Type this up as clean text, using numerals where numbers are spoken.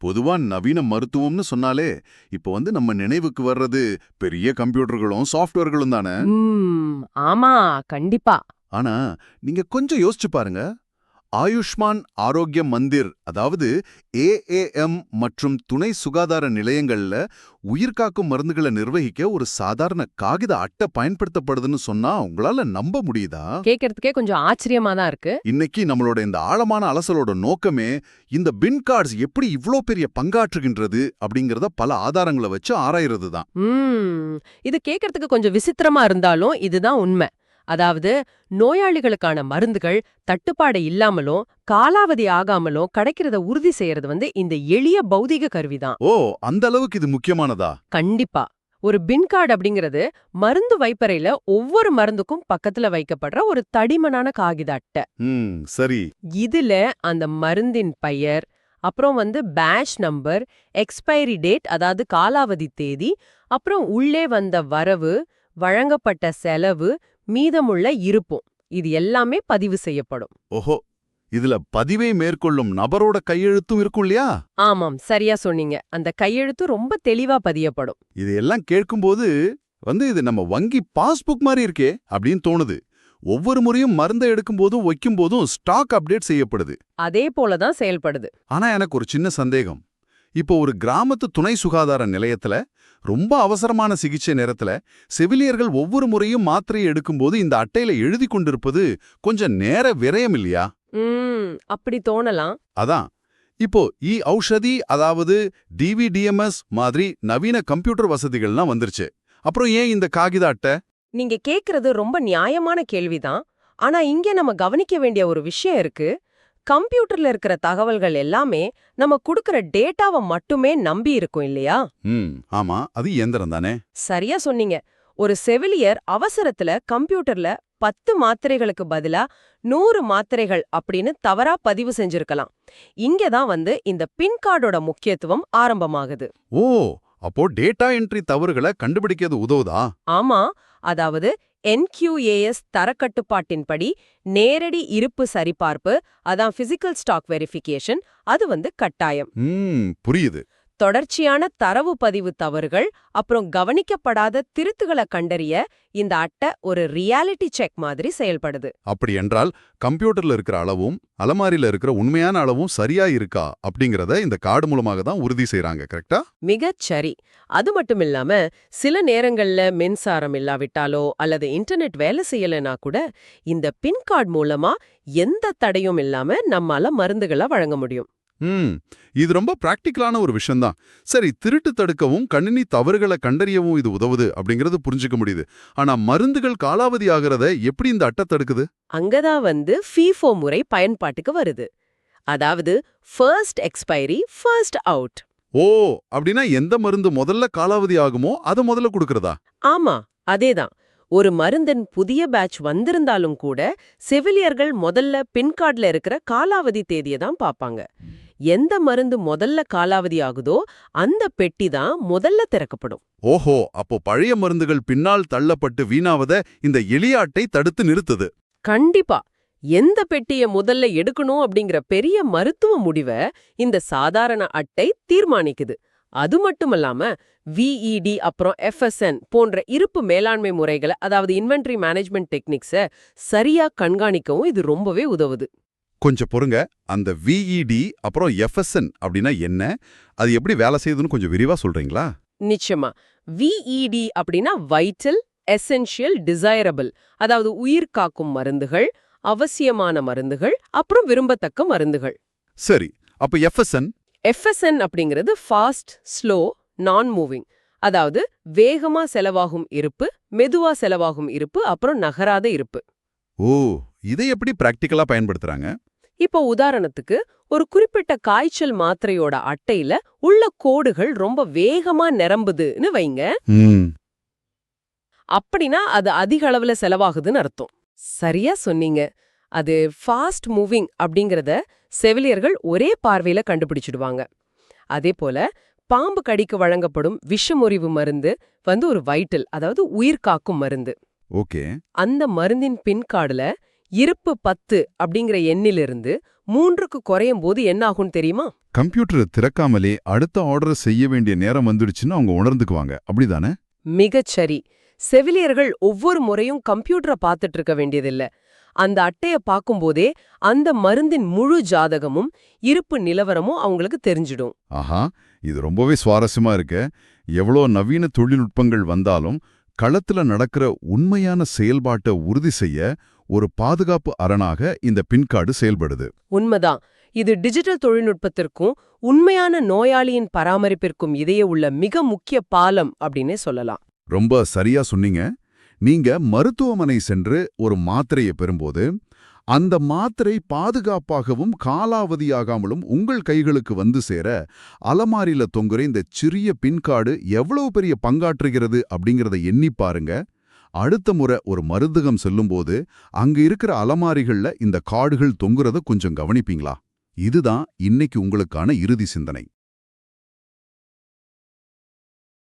பொதுவா நவீன மருத்துவம்னு சொன்னாலே இப்ப நம்ம நினைவுக்கு வர்றது பெரிய கம்ப்யூட்டர்களும் சாஃப்ட்வேர்களும் தானே. ஆமா, கண்டிப்பா. ஆனா நீங்க கொஞ்சம் யோசிச்சு பாருங்க. ஆயுஷ்மான் ஆரோக்கிய மந்திர், அதாவது ஏஏஎம் மற்றும் துணை சுகாதார நிலையங்கள்ல உயிர்காக்கும் மருந்துகளை நிர்வகிக்க ஒரு சாதாரண காகித அட்டை பயன்படுத்தப்படுதுன்னு சொன்னா உங்களால நம்ப முடியுதா? கேட்கறதுக்கே கொஞ்சம் ஆச்சரியமா தான் இருக்கு. இன்னைக்கு நம்மளோட இந்த ஆழமான அலசலோட நோக்கமே இந்த பின் கார்ட்ஸ் எப்படி இவ்ளோ பெரிய பங்காற்றுகின்றது அப்படிங்கறத பல ஆதாரங்களை வச்சு ஆராயறது தான். இது கேட்கறதுக்கு கொஞ்சம் விசித்திரமா இருந்தாலும் இதுதான் உண்மை. அதாவது நோயாளிகளுக்கான மருந்துகள் தட்டுப்பாடு இல்லாமலும் காலாவதி ஆகாமலும் கிடைக்கிறத உறுதி செய்யறது இந்த எளிய பௌதீக கருவிதான். ஓ, அந்த அளவுக்கு இது முக்கியமானதா? கண்டிப்பா. ஒரு பின் கார்டு அப்படிங்கிறது மருந்து வைப்பறையில ஒவ்வொரு மருந்துக்கும் பக்கத்துல வைக்கப்படுற ஒரு தடிமனான காகித அட்டை. சரி. இதுல அந்த மருந்தின் பெயர், அப்புறம் பேட்ச் நம்பர், எக்ஸ்பைரி டேட் அதாவது காலாவதி தேதி, அப்புறம் உள்ளே வந்த வரவு, வழங்கப்பட்ட செலவு, மீதமுள்ள இருப்பும், இது எல்லாமே பதிவு செய்யப்படும். ஓஹோ, இதுல பதிவை மேற்கொள்ளும் நபரோட கையெழுத்தும் இருக்கும் இல்லையா? ஆமாம், சரியா சொன்னீங்க. அந்த கையெழுத்து ரொம்ப தெளிவா பதியப்படும். இது எல்லாம் கேட்கும்போது இது நம்ம வங்கி பாஸ்புக் மாதிரி இருக்கே அப்படின்னு தோணுது. ஒவ்வொரு முறையும் மருந்தை எடுக்கும் போதும் வைக்கும் போதும் ஸ்டாக் அப்டேட் செய்யப்படுது. அதே போலதான் செயல்படுது. ஆனா எனக்கு ஒரு சின்ன சந்தேகம். இப்போ ஒரு கிராமத்து துணை சுகாதார நிலையத்துல ரொம்ப அவசரமான சிகிச்சை நேரத்துல செவிலியர்கள் ஒவ்வொரு முறையும் மாத்திரையை எடுக்கும்போது இந்த அட்டையில எழுதி கொண்டிருப்பது கொஞ்சம் நேர விரயம் இல்லையா? அப்படி தோணலாம். அதான் இப்போ ஔஷதி, அதாவது டிவிடிஎம்எஸ் மாதிரி நவீன கம்ப்யூட்டர் வசதிகள்லாம் வந்துருச்சு. அப்புறம் ஏன் இந்த காகித அட்டை? நீங்க கேக்குறது ரொம்ப நியாயமான கேள்விதான். ஆனா இங்க நம்ம கவனிக்க வேண்டிய ஒரு விஷயம் இருக்கு. கம்ப்யூட்டர்ல இருக்கிற தகவல்கள் எல்லாமே நம்ம குடுக்கிற டேட்டாவை மட்டுமே நம்பி இருக்கும் இல்லையா? ஆமா, அது இயந்திரம் தானே. சரியா சொன்னீங்க. ஒரு செவிலியர் அவசரத்துல கம்ப்யூட்டர்ல 10 மாத்திரைகளுக்கு பதிலா 100 மாத்திரைகள் அப்படின்னு தவறா பதிவு செஞ்சிருக்கலாம். இங்கதான் இந்த பின் கார்டோட முக்கியத்துவம் ஆரம்பமாகுது. ஓ, அப்போ டேட்டா என்ட்ரி தவறுகளை கண்டுபிடிக்கிறது உதவுதா? ஆமா, அதாவது NQAS தரக்கட்டுப்பாட்டின்படி நேரடி இருப்பு சரிபார்ப்பு, அதான் பிசிக்கல் ஸ்டாக் வெரிஃபிகேஷன், அது கட்டாயம். புரியுது. தொடர்ச்சியான தரவு பதிவு தவறுகள், அப்புறம் கவனிக்கப்படாத திருத்துகளை கண்டறிய இந்த அட்டை ஒரு ரியாலிட்டி செக் மாதிரி செயல்படுது. அப்படி என்றால் கம்ப்யூட்டர்ல இருக்கிற அளவும் அலமாரியில இருக்கிற உண்மையான அளவும் சரியா இருக்கா அப்படிங்கறத இந்த கார்டு மூலமாக தான் உறுதி செய்றாங்க. கரெக்டா? மிகச்சரி. அது மட்டும் இல்லாம சில நேரங்கள்ல மின்சாரம் இல்லாவிட்டாலோ அல்லது இன்டர்நெட் வேலை செய்யலைனா கூட இந்த பின் கார்டு மூலமா எந்த தடையும் இல்லாம நம்மால மருந்துகளை வழங்க முடியும். இது ரொம்ப பிராக்டிக்கலான ஒரு விஷயம்தான். சரி, திருட்டு தடுக்கவும் கணினி தவறுகளை கண்டறியவும் இது உதவுது அப்படிங்கறது புரிஞ்சுக்க முடியுது. ஆனா மருந்துகள் காலாவதி ஆகிறத எப்படி இந்த அட்டை தடுக்குது? அங்கதான் FIFO முறை பயன்பாட்டுக்கு வருது. அதாவது ஃபர்ஸ்ட் எக்ஸ்பைரி ஃபர்ஸ்ட் அவுட். ஓ, அப்படின்னா எந்த மருந்து முதல்ல காலாவதி ஆகுமோ அதை முதல்ல கொடுக்கறதா? ஆமா, அதேதான். ஒரு மருந்தின் புதிய பேட்ச் வந்திருந்தாலும் கூட செவிலியர்கள் முதல்ல பின் கார்டுல இருக்கிற காலாவதி தேதியை தான் பாப்பாங்க. எந்த மருந்து முதல்ல காலாவதி ஆகுதோ அந்த பெட்டி தான் முதல்ல திறக்கப்படும். ஓஹோ, அப்போ பழைய மருந்துகள் பின்னால் தள்ளப்பட்டு வீணாவத இந்த எளிய அட்டை தடுத்து நிறுத்துது. கண்டிப்பா. எந்த பெட்டியை முதல்ல எடுக்கணும் அப்படிங்கிற பெரிய மருத்துவ முடிவை இந்த சாதாரண அட்டை தீர்மானிக்குது. அது மட்டுமல்லாம VED அப்புறம் FSN போன்ற இருப்பு மேலாண்மை முறைகளை, அதாவது இன்வென்டரி மேனேஜ்மெண்ட் டெக்னிக்ஸை சரியா கண்காணிக்கவும் இது ரொம்பவே உதவுது. கொஞ்சம் பொறுங்க, அந்த VED அப்புறம் FSN அப்படின்னா என்ன, அது எப்படி வேலை செய்யுதுன்னு கொஞ்சம் விரிவா சொல்றீங்களா? நிச்சயமா. VED அப்படின்னா வைட்டல், எசென்ஷியல், டிசைரபிள், அதாவது உயிர் காக்கும் மருந்துகள், அவசியமான மருந்துகள், அப்புறம் விரும்பத்தக்க மருந்துகள். சரி, அப்ப FSN அப்படிங்கிறது ஃபாஸ்ட், ஸ்லோ, நான் மூவிங், அதாவது வேகமா செலவாகும் இருப்பு, மெதுவா செலவாகும் இருப்பு, அப்புறம் நகராத இருப்பு. ஓ, இதை எப்படி பிராக்டிக்கலா பயன்படுத்துறாங்க? இப்போ உதாரணத்துக்கு ஒரு குறிப்பிட்ட காய்ச்சல் மாத்திரையோட அட்டையில உள்ள கோடுகள் ரொம்ப வேகமா நிரம்புதுன்னு வைங்க. அப்படின்னா அது அதிக அளவுல செலவாகுதுன்னு அர்த்தம். சரியா சொன்னீங்க. அது ஃபாஸ்ட் மூவிங் அப்படிங்கறத செவிலியர்கள் ஒரே பார்வையில கண்டுபிடிச்சிடுவாங்க. அதே போல பாம்பு கடிக்கு வழங்கப்படும் விஷமுறிவு மருந்து ஒரு வைட்டல், அதாவது உயிர் காக்கும் மருந்து. ஓகே. அந்த மருந்தின் பின் கார்டுல இருப்பு 10 அப்படிங்கிற எண்ணிலிருந்து 3க்கு குறையும் போது என்ன ஆகும் தெரியுமா? கம்ப்யூட்டரை திறக்காமலே அடுத்த ஆர்டர் செய்ய வேண்டிய நேரம் வந்துடுச்சுன்னு அவங்க உணர்ந்துக்குவாங்க, அப்படிதானே? மிகச்சரி. செவிலியர்கள் ஒவ்வொரு முறையும் கம்ப்யூட்டரை பார்த்துட்டு இருக்க வேண்டியதில்ல. அந்த அட்டைய பார்க்கும்போதே அந்த மருந்தின் முழு ஜாதகமும் இருப்பு நிலவரமும் அவங்களுக்கு தெரிஞ்சிடும். ஆஹா, இது ரொம்பவே சுவாரஸ்யமா இருக்கு. எவ்வளோ நவீன தொழில்நுட்பங்கள் வந்தாலும் களத்துல நடக்கிற உண்மையான செயல்பாட்டை உறுதி செய்ய ஒரு பாதுகாப்பு அரணாக இந்த பின்கார்டு செயல்படுது. உண்மைதான். இது டிஜிட்டல் தொழில்நுட்பத்திற்கும் உண்மையான நோயாளியின் பராமரிப்பிற்கும் இடையே உள்ள மிக முக்கிய பாலம் அப்படின்னே சொல்லலாம். ரொம்ப சரியா சொன்னீங்க. நீங்க மருத்துவமனை சென்று ஒரு மாத்திரையை பெறும்போது அந்த மாத்திரை பாதுகாப்பாகவும் காலாவதியாகாமலும் உங்கள் கைகளுக்கு வந்து சேர அலமாரியில தொங்குற இந்த சிறிய பின்கார்டு எவ்வளவு பெரிய பங்காற்றுகிறது அப்படிங்கறத எண்ணி பாருங்க. அடுத்த முறை ஒரு மருந்தகம் செல்லும்போது அங்க இருக்கிற அலமாரிகள்ல இந்த கார்டுகள் தொங்குறத கொஞ்சம் கவனிப்பீங்களா? இதுதான் இன்னைக்கு உங்களுக்கான இறுதி சிந்தனை.